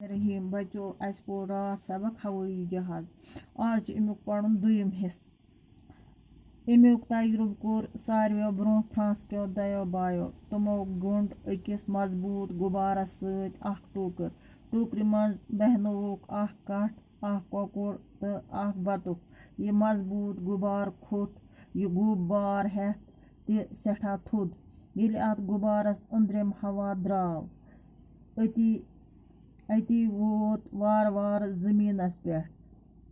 रहीम बचो अस पोर रात सबक हवाई जहाज आज अमुक पढ़न दुयम हिस्स अमुक तजुर्बे कोर सारवे ब्रो फ्रांस के दयो बायो तमो गुंड अकिस मजबूत गुबारस टोकर टोकर मज बहनोक कट कोकुर तो बतुख यह मजबूत गुबार खोत यह गुबार हेथ तह सठा थोद ये अत गुबारस अंदरम हवा द्राव अति वोत वार वार जमीनस पे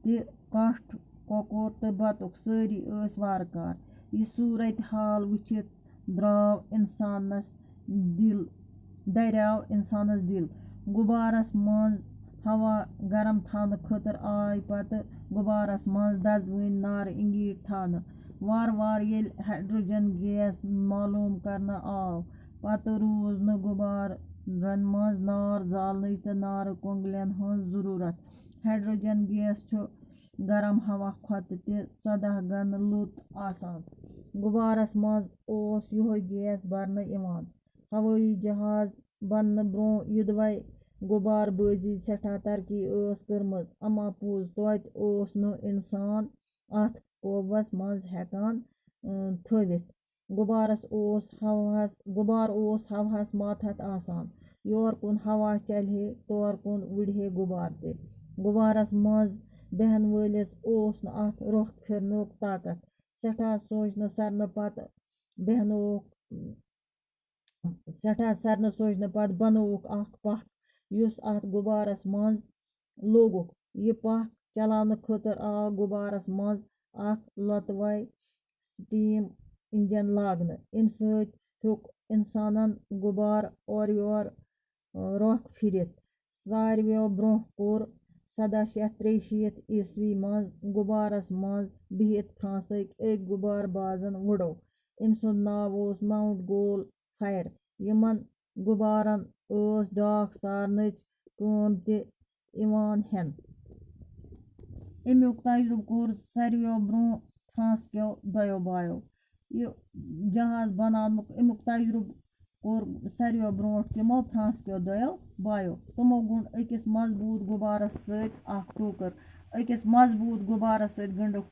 तह कठ कोकुर तो बतुख सारी वारकार यह सूरत हाल वुचित द्राव इंसानस दिल दरियाव इंसानस दिल गुबारस मज हवा गरम थान खतर आय पत गुबारस मज दजवइन नार इंगीट थान वार वार येल हाइड्रोजन गैस मालूम करना आव पत रूज न गुबार रन मज नार जालने तो नार कोंगलन हज जरूरत हाइड्रोजन गैस गरम हवा खत तह 14 गन लुत आसान गुबारस मज ओस योह गैस भरन इवान हवाई जहाज बनन ब्रो युदवै गुबार बाजी सठा तरक्की करमज अमा पूज तोत ओस न इंसान अत कोबस मज हेकान थवित गुबार ओस हवास माथत आसान योर कुन हवा चलहे तोर कुन उड़े गुबार ते गुबारस मज बहन वलिस ओस न अत रुख फिरनुक ताकत सठा सोचन सरन पत बनोक पख युस अत गुबारस मज लोगुक यह पख चलान खतर आव गुबारस मज लतवै स्टीम इंजन लागन अम सत इंसानन गुबार और योर रुख फिरित सारवे ब्रो कोर 1763 ईस्वी मज गुबारस मज बिहित फ्रांसक एक गुबार बाजन वुडो अम सुंद नाव ओस माउंट गोल फायर यमन गुबारन डाक सारनच काम ते इवान हेन अमुक तजुर्बे कोर सारवे ब्रो फ्रांस के दयो बायो यह जहाज बनानुक अमुक तजुर्बे कोर सारवे ब्रो तिमो फ्रांस के दयो बायो तमो गुंड अकिस मजबूत गुबारस टोकर अकिस मजबूत गुबारस गंडुक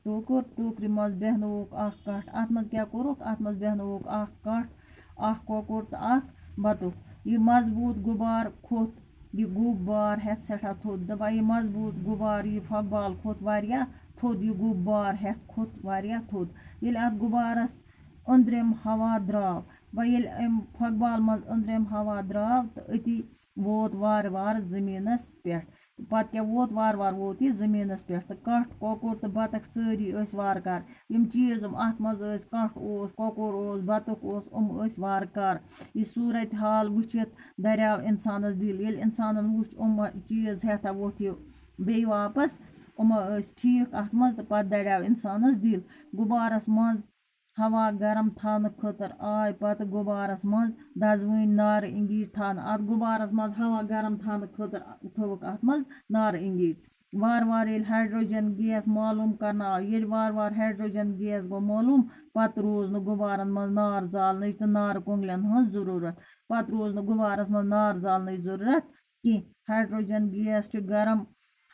टोकर मज बहनोक कट अत मज क्या कोरुक अत मज बहनोक कट कोकुर तो बतुख यह मजबूत गुबार खोत यह गुबार हेथ सठा थोद दपा यह मजबूत गुबार यह फकबाल खोत वारिया थोद यह गुबार हेथ खोत वारिया थोद ये अत गुबारस अंदरम हवा द्राव ये फकबाल मज अंदरम हवा द्राव तो अति वोत वार वार जमीनस पे पत क्या वोत वार वार वोत यह जमीनस पे तो कट कोकुर तो बतख सारी वारकार यम चीज अत मज कट ओस कोकुर ओस बतख ओस वारकार यह सूरत हाल वुचित दरियाव इंसानस दिल ये इंसानन वुच चीज हेता वोत बे वापस ठीक अत मज तो पत दरियाव इंसानस दिल गुबारस मज हवा गरम थान खतर आय पत गुबारस मज दजवइन नार इंगीट थान अत गुबारस मज हवा गरम थान खतर थवक अत मज नार इंगीट वार वार ये हाइड्रोजन गैस मालूम करना ये वार वार हाइड्रोजन गैस गो मालूम पत रोज न गुबारन मज नार जालने तो नार कोंगलन हज जरूरत पत रोज न गुबारस मज नार जालने जरूरत कि हाइड्रोजन गैस गरम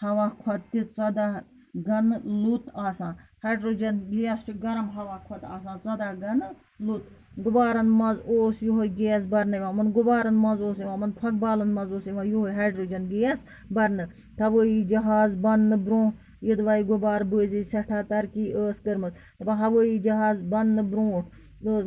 हवा खत 14 गन लुत आसान हाइड्रोजन गैस गरम हवा खत आसान 14 गन लुत गुबारन मज ओस योह गैस भरन मन गुबारन मज ओस मन फकबालन मज ओस योह हाइड्रोजन गैस भरन हवाई जहाज बनन ब्रो युदवै गुबार बाजी सठा तरक्की करमज दपा हवाई जहाज बनन ब्रोट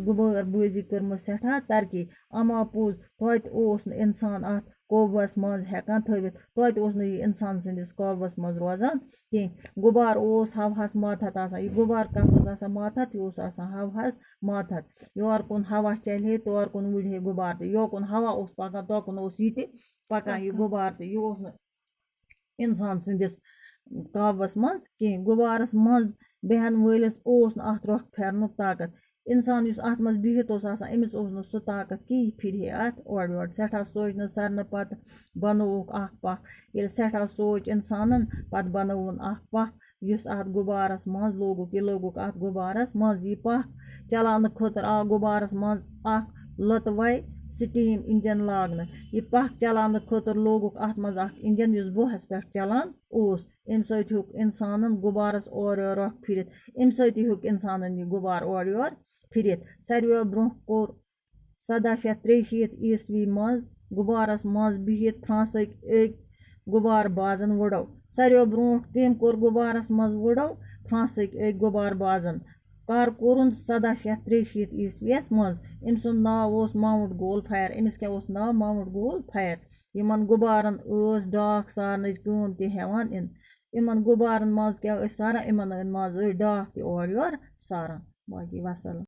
गुबार बाजी करमज सठा तरक्की अमा पोज तोत ओस इंसान अत कोबस मज हेकान थवित तोत ओस न इंसान सन्दिस कोबस मज रोजान कह गुबार ओस हवास माथत आसान यह गुबार कत आसान माथत यह आसान हवास माथत योर कुन हवा चलहे तोर कुन उड़े गुबार तो यो कुन हवा ओस पकान तो कुन ओस ये पकान यह गुबार तो यह ओस इंसान सन्दिस काबस मज कह गुबारस मज बहन वलिस ओस अत रुख फेरनुक ताकत इंसान युस अत मज बिहित आसान अमिस ओस न सो ताकत कि फिरहे अत ओर योर सठा सोचन सरन पत बनोक पख ये सठा सोच इंसानन पत बनोन पख युस अत गुबारस मज लोगुक अत गुबारस मज यह पख चलान खतर आ गुबारस मज लतवै سٹیٖم اِنجَن لاگنہٕ یہِ پَکھ چلاونہٕ خٲطرٕ لوگُکھ اَتھ منٛز اَکھ اِنجَن یُس بوہَس پٮ۪ٹھ چلان اوس اَمہِ سۭتۍ ہیوٚک اِنسانَن غُبارَس اورٕ یورٕ رۄکھ پھِرِتھ اَمہِ سۭتی ہیوٚک اِنسانَن یہِ غُبار اورٕ یورٕ پھِرِتھ ساروِیو برٛونٛہہ کوٚر 1763 عیسوی منٛز غُبارَس منٛز بِہِتھ فرٛانٛسٕکۍ أکۍ غُبار بازَن وٕڈو ساروِیو برٛونٛٹھ کٔمۍ کوٚر غُبارَس منٛز وٕڈو فرٛانٛسٕکۍ أکۍ غُبار بازَن کر کوٚرُن 1763 عیسویَس منٛز أمۍ سُنٛد ناو اوس ماوُنٛٹ گول فایر أمِس کیٛاہ اوس ناو ماوُنٛٹ گول فایر یِمَن غُبارَن ٲس ڈاکھ سارنٕچ کٲم تہِ ہٮ۪وان یِمَن غُبارَن منٛز کیٛاہ ٲسۍ ساران یِمَن منٛز ٲسۍ ڈاکھ تہِ اورٕ یورٕ ساران باقٕے وَسَلام